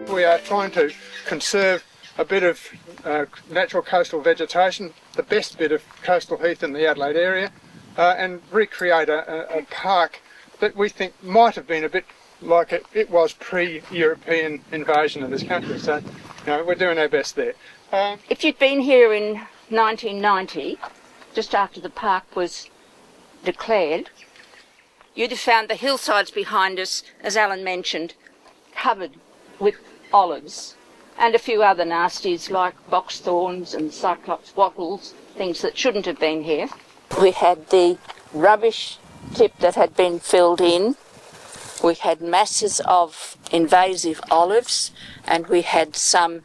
We are trying to conserve a bit of natural coastal vegetation, the best bit of coastal heath in the Adelaide area, and recreate a park that we think might have been a bit like it was pre-European invasion of this country. So, we're doing our best there. If you'd been here in 1990, just after the park was declared, you'd have found the hillsides behind us, as Alan mentioned, covered with olives and a few other nasties like box thorns and cyclops wattles, things that shouldn't have been here. We had the rubbish tip that had been filled in. We had masses of invasive olives, and we had some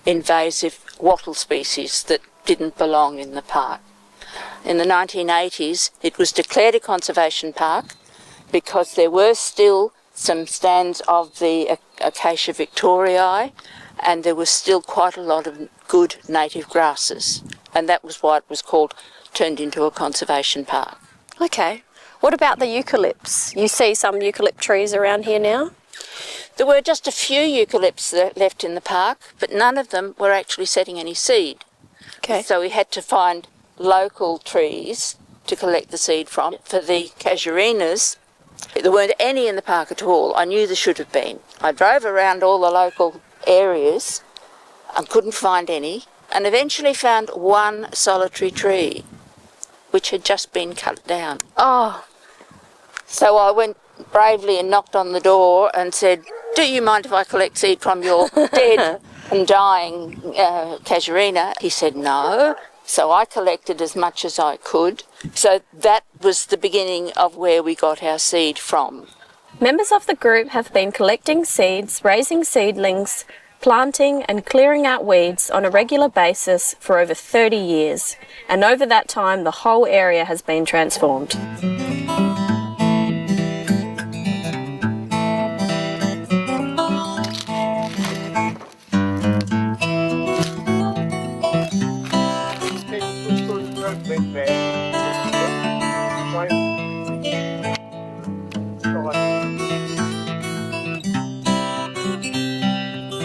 invasive wattle species that didn't belong in the park. In the 1980s, it was declared a conservation park because there were still some stands of the Acacia victoriae, and there was still quite a lot of good native grasses, and that was why it was turned into a conservation park. Okay. What about the eucalypts? You see some eucalypt trees around here now? There were just a few eucalypts left in the park, but none of them were actually setting any seed. Okay. So we had to find local trees to collect the seed from. For the casuarinas, there weren't any in the park at all. I knew there should have been. I drove around all the local areas and couldn't find any, and eventually found one solitary tree which had just been cut down. Oh. So I went bravely and knocked on the door and said, "Do you mind if I collect seed from your dead and dying casuarina?" He said no. So I collected as much as I could. So that was the beginning of where we got our seed from. Members of the group have been collecting seeds, raising seedlings, planting and clearing out weeds on a regular basis for over 30 years. And over that time, the whole area has been transformed.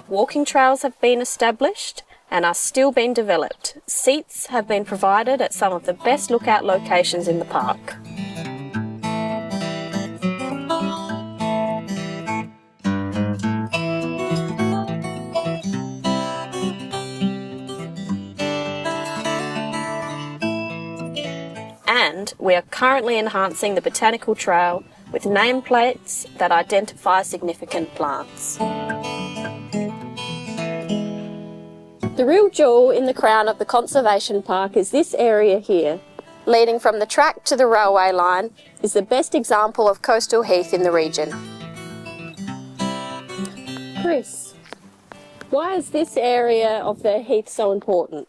Walking trails have been established and are still being developed. Seats have been provided at some of the best lookout locations in the park. And we are currently enhancing the botanical trail with nameplates that identify significant plants. The real jewel in the crown of the Conservation Park is this area here. Leading from the track to the railway line is the best example of coastal heath in the region. Chris, why is this area of the heath so important?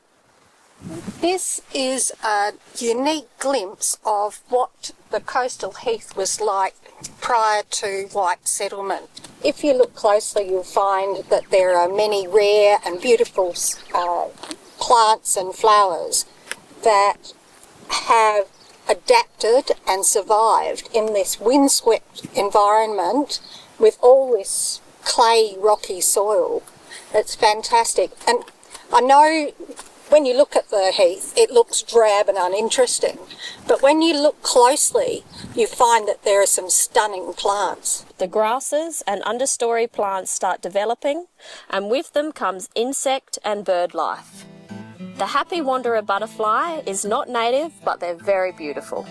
This is a unique glimpse of what the coastal heath was like prior to white settlement. If you look closely, you'll find that there are many rare and beautiful plants and flowers that have adapted and survived in this windswept environment with all this clay, rocky soil. It's fantastic. And I know when you look at the heath, it looks drab and uninteresting. But when you look closely, you find that there are some stunning plants. The grasses and understory plants start developing, and with them comes insect and bird life. The happy wanderer butterfly is not native, but they're very beautiful.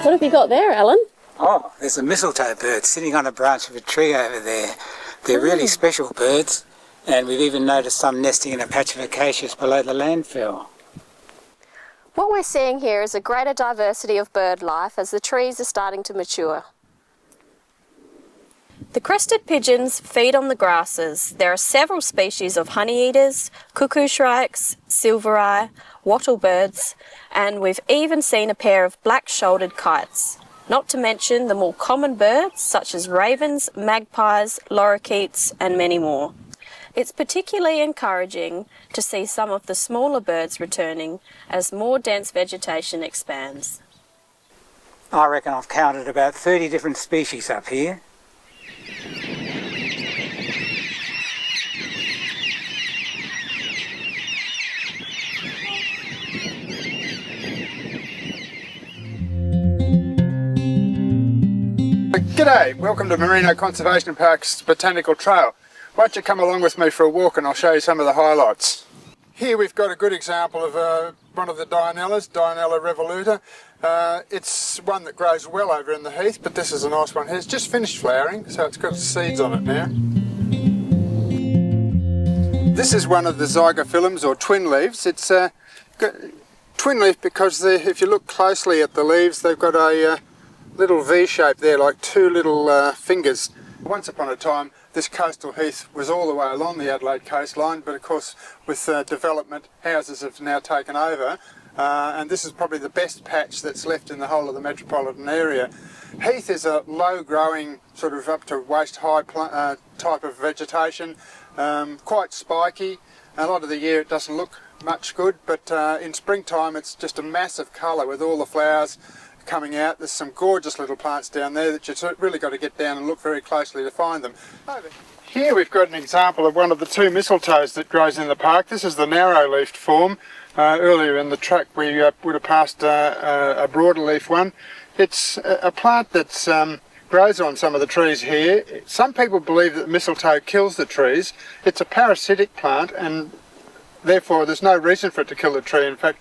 What have you got there, Alan? Oh, there's a mistletoe bird sitting on a branch of a tree over there. They're really special birds, and we've even noticed some nesting in a patch of acacias below the landfill. What we're seeing here is a greater diversity of bird life as the trees are starting to mature. The crested pigeons feed on the grasses. There are several species of honeyeaters, cuckoo shrikes, silvereye, wattlebirds, and we've even seen a pair of black-shouldered kites. Not to mention the more common birds such as ravens, magpies, lorikeets and many more. It's particularly encouraging to see some of the smaller birds returning as more dense vegetation expands. I reckon I've counted about 30 different species up here. G'day, welcome to Marino Conservation Park's Botanical Trail. Why don't you come along with me for a walk and I'll show you some of the highlights. Here we've got a good example of one of the Dianellas, Dianella revoluta. It's one that grows well over in the heath, but this is a nice one here. It's just finished flowering, so it's got seeds on it now. This is one of the zygophyllums or twin leaves. It's twin leaf because if you look closely at the leaves, they've got a little V shape there, like two little fingers. Once upon a time, this coastal heath was all the way along the Adelaide coastline, but of course with development, houses have now taken over, and this is probably the best patch that's left in the whole of the metropolitan area. Heath is a low-growing, sort of up to waist-high type of vegetation, quite spiky. A lot of the year it doesn't look much good, but in springtime it's just a massive colour with all the flowers coming out. There's some gorgeous little plants down there that you've really got to get down and look very closely to find them. Here we've got an example of one of the two mistletoes that grows in the park. This is the narrow-leafed form. Earlier in the track we would have passed a broader leaf one. It's a plant that grows on some of the trees here. Some people believe that mistletoe kills the trees. It's a parasitic plant and therefore there's no reason for it to kill the tree. In fact,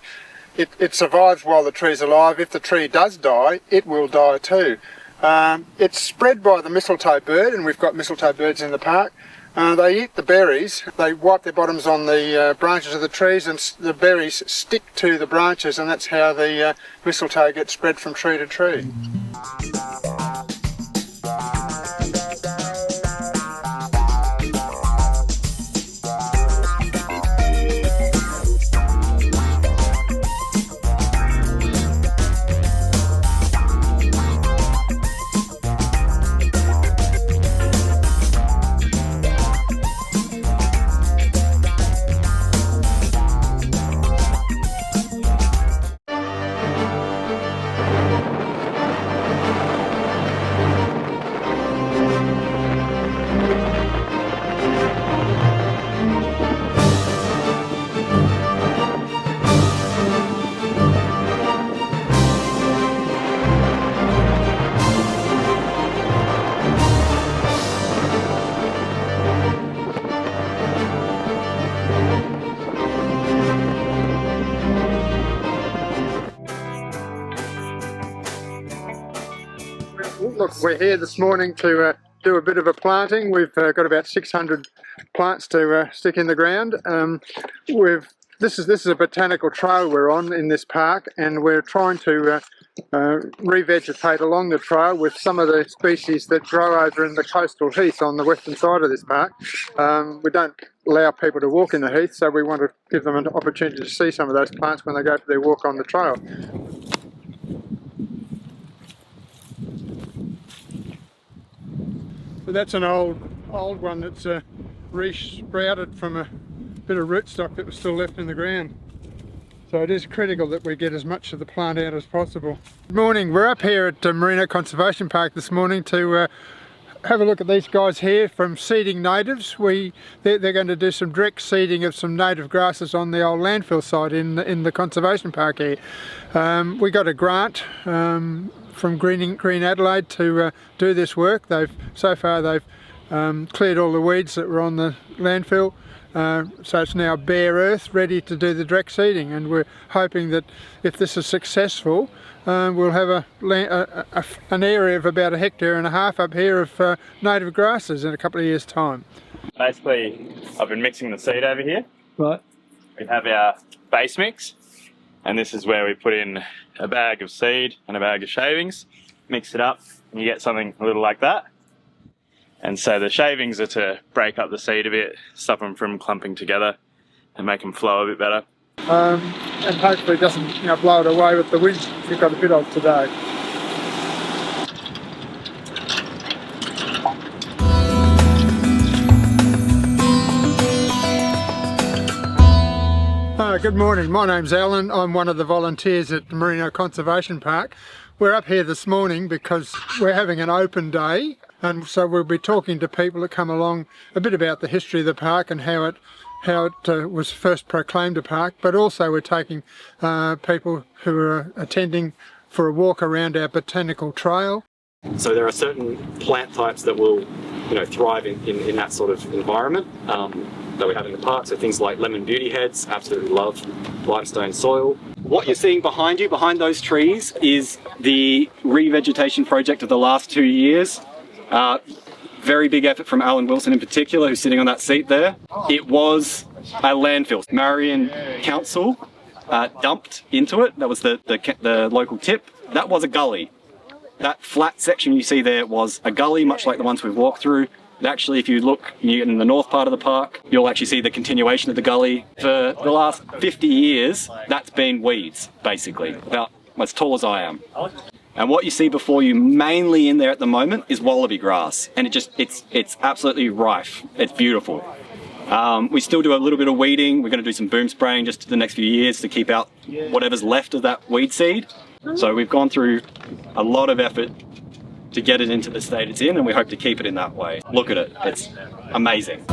it survives while the tree's alive. If the tree does die, it will die too. It's spread by the mistletoe bird, and we've got mistletoe birds in the park. They eat the berries. They wipe their bottoms on the branches of the trees, and the berries stick to the branches, and that's how the mistletoe gets spread from tree to tree. Look, we're here this morning to do a bit of a planting. We've got about 600 plants to stick in the ground. This is a botanical trail we're on in this park, and we're trying to revegetate along the trail with some of the species that grow over in the coastal heath on the western side of this park. We don't allow people to walk in the heath, so we want to give them an opportunity to see some of those plants when they go for their walk on the trail. So that's an old one that's re-sprouted from a bit of rootstock that was still left in the ground. So it is critical that we get as much of the plant out as possible. Good morning, we're up here at Marino Conservation Park this morning to have a look at these guys here from seeding natives. They're going to do some direct seeding of some native grasses on the old landfill site in the conservation park here. We got a grant from Green Adelaide to do this work. So far they've cleared all the weeds that were on the landfill, so it's now bare earth ready to do the direct seeding, and we're hoping that if this is successful we'll have an area of about 1.5 hectares up here of native grasses in a couple of years' time. Basically I've been mixing the seed over here. Right. We have our base mix, and this is where we put in a bag of seed and a bag of shavings, mix it up, and you get something a little like that. And so the shavings are to break up the seed a bit, stop them from clumping together and make them flow a bit better. And hopefully it doesn't blow it away with the wind we've got a bit of today. Good morning. My name's Alan. I'm one of the volunteers at the Marino Conservation Park. We're up here this morning because we're having an open day, and so we'll be talking to people that come along a bit about the history of the park and how it was first proclaimed a park, but also we're taking people who are attending for a walk around our botanical trail. So there are certain plant types that will, thrive in that sort of environment that we have in the park. So things like lemon beauty heads, absolutely love limestone soil. What you're seeing behind you, behind those trees, is the revegetation project of the last 2 years. Very big effort from Alan Wilson in particular, who's sitting on that seat there. It was a landfill. Marion Council dumped into it. That was the local tip. That was a gully. That flat section you see there was a gully, much like the ones we've walked through. And actually, if you look in the north part of the park, you'll actually see the continuation of the gully. For the last 50 years, that's been weeds, basically, about as tall as I am. And what you see before you mainly in there at the moment is wallaby grass. And it's absolutely rife. It's beautiful. We still do a little bit of weeding. We're going to do some boom spraying just the next few years to keep out whatever's left of that weed seed. So we've gone through a lot of effort to get it into the state it's in, and we hope to keep it in that way. Look at it, it's amazing.